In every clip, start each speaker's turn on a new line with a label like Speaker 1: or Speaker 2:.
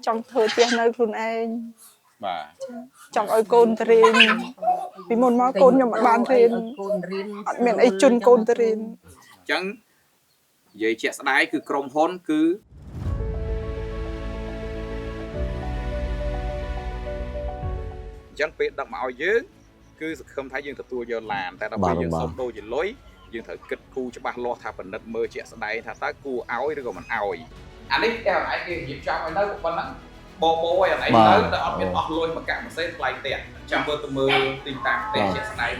Speaker 1: trong thời tiết nơiខ្លួនឯង
Speaker 2: បាទ
Speaker 1: ចង់ឲ្យកូនទៅរៀនពីមុនមកកូនខ្ញុំអត់បានរៀនអត់មានអីជន់កូនទៅរៀន
Speaker 2: អញ្ចឹងនិយាយជាក់ស្ដែងគឺក្រុមហ៊ុនគឺអញ្ចឹងពេលដឹកមកឲ្យយើងគឺសង្ឃឹមថាយើងទទួលយកឡានតែដល់ពេលយើងសុំដូរជាលុយយើងត្រូវគិតគូរច្បាស់លាស់ថាពិនិត្យមើលជាក់ស្ដែងថាតើគួរឲ្យឬក៏មិនឲ្យអានេះតែអនឡាញគេរៀបចំឲ្យនៅប៉ុណ្ណឹងបបោយអនឡាញនៅតែអត់មានអស់លុយមកកាក់ម៉ាស៊ីនថ្លៃផ្ទះចាំមើលទៅមើលទីតាំងផ្ទះជាក់ស្ដែង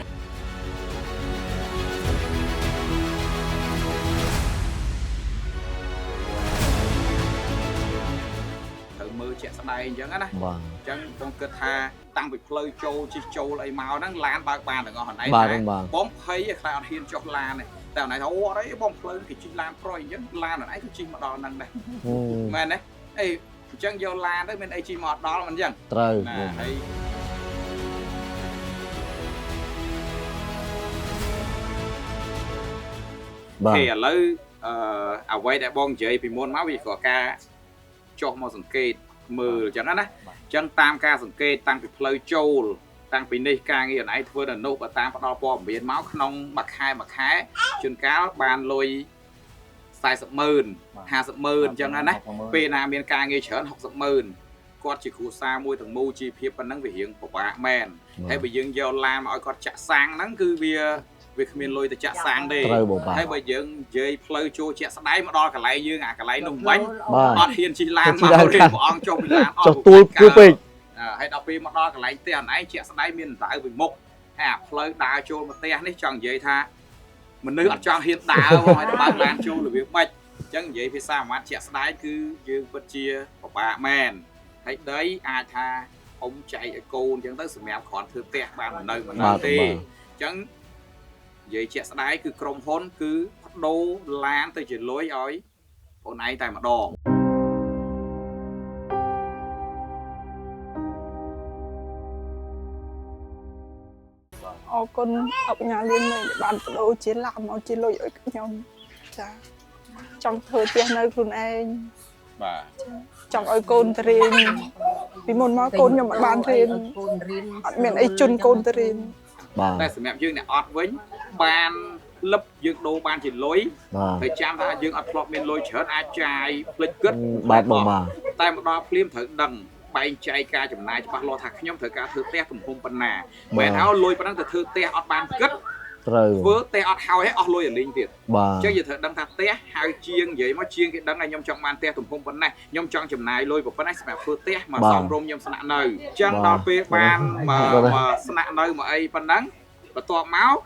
Speaker 2: មើលជាក់ស្ដែងអញ្ចឹងណាអញ្ចឹងខ្ញុំគិតថាតាំងពីផ្លូវចូលជិះចូលអីមកហ្នឹងឡានបើកបានទាំងអស់ហ្នឹងបងភ័យខ្លាចអត់ហ៊ានចុះឡានទេតែអនឡាញថាអូអត់អីបងផ្លូវគេជិះឡានប្រុសអញ្ចឹងឡានអនឡាញគឺជិះមកដល់ហ្នឹងដែរមែនទេអីអញ្ចឹងយកឡានទៅមានអីជិះមកដល់មិនអញ្ចឹង
Speaker 3: ត្រូវ
Speaker 2: ហើយបាទឥឡូវអ្វីដែលបងនិយាយពីមុនមកវាក៏ការចុះមកសង្កេតមើលអញ្ចឹងណាអញ្ចឹងតាមការសង្កេតតាំងពីផ្លូវចូលតាំងពីនេះការងារអនឡាញធ្វើនៅនោះក៏តាមផ្ដល់ព័ត៌មានមកក្នុងមួយខែជួនកាលបានលុយ400000 500000អញ្ចឹងណាពេលណាមានការងារច្រើន600000គាត់ជាគ្រួសារមួយទាំងមូលជីវភាពប៉ុណ្ណឹងវារៀងពិបាកមែនហើយបើយើងយកឡានមកឲ្យគាត់ចាក់សាំងហ្នឹងគឺវាគ្មានលុយទៅចាក់សាំងទេហើយបើយើងនិយាយផ្លូវចូលជាក់ស្ដែងមកដល់កន្លែងយើងអាកន្លែងនោះវិញអត់ហ៊ានជិះឡានមកទេព្រះអង្គចុះពីឡានអត់
Speaker 3: ទូលគូពេក
Speaker 2: ហើយដល់ពេលមកដល់កន្លែងផ្ទះអនឡាញជាក់ស្ដែងមានដៅពីមុខហើយអាផ្លូវដើរចូលមកផ្ទះនេះចង់និយាយថាមនុស្សអត់ចង់ហ៊ានដើរមកឲ្យបើកឡានចូលរបៀបម៉េចអញ្ចឹងនិយាយភាសាអាម៉ាត់ជាក់ស្ដែងគឺយើងពិតជាពិបាកមែនហើយដីអាចថាអ៊ំចែកឲ្យកូនអញ្ចឹងទៅសម្រាប់គ្រាន់ធ្វើផ្ទះបានមិននៅទេអញ្ចឹងនិយាយជាក់ស្ដែងគឺក្រុមហ៊ុនគឺបដូរឡានទៅជាលុយឲ្យបងឯងតែម្ដង
Speaker 1: អរគុណអបញ្ញាលៀនដែលបានបដូរជាឡានមកជាលុយឲ្យខ្ញុំចាចង់ធ្វើផ្ទះនៅខ្លួនឯង
Speaker 2: បាទ
Speaker 1: ចង់ឲ្យកូនទៅរៀនពីមុនមកកូនខ្ញុំអត់បានរៀនអត់មានអីជន់កូនទៅរៀន
Speaker 2: តែសម្រាប់យើងអ្នកអត់វិញបានលឹបយើងដូរបានជាលុយហើយចាំថាយើងអត់ធ្លាប់មានលុយច្រើនអាចចាយភ្លេចគិត
Speaker 3: បាទបង
Speaker 2: តែមកដល់ភ្លាមត្រូវដឹងបែងចែកការចំណាយច្បាស់លាស់ថាខ្ញុំត្រូវការធ្វើផ្ទះទំហំប៉ុណ្ណាមិនឲ្យលុយប៉ុណ្ណឹងទៅធ្វើផ្ទះអត់បានគិត
Speaker 3: ត្រូវ
Speaker 2: ធ្វើផ្ទះអត់ហើយអស់លុយឲ្យលេងទៀតអញ្ចឹងយើងត្រូវដឹងថាផ្ទះហើយជាងនិយាយមកជាងគេដឹងថាខ្ញុំចង់បានផ្ទះទំហំប៉ុណ្ណាខ្ញុំចង់ចំណាយលុយប៉ុណ្ណាសម្រាប់ធ្វើផ្ទះមកសំរុំខ្ញុំស្នាក់នៅអញ្ចឹងដល់ពេលបានមកស្នាក់នៅមកអីប៉ុណ្ណឹងបន្ទាប់មក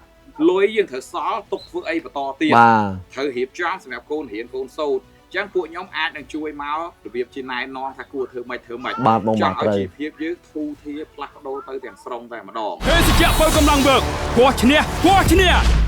Speaker 2: លុយយើងត្រូវសល់ទុកធ្វើអីបន្តទៀតត្រូវរៀបចំសម្រាប់កូនរៀនកូនសូត្រអញ្ចឹងពួកខ្ញុំអាចនឹងជួយមករបៀបជាណែនាំថាគួរធ្វើម៉េចចង់ឲ្យជីវភាពយើងធូរធារផ្លាស់ប្ដូរទៅទាំងស្រុងតែម្ដង
Speaker 4: ភេសជ្ជៈបើកម្លាំងវើកគោះឈ្នះ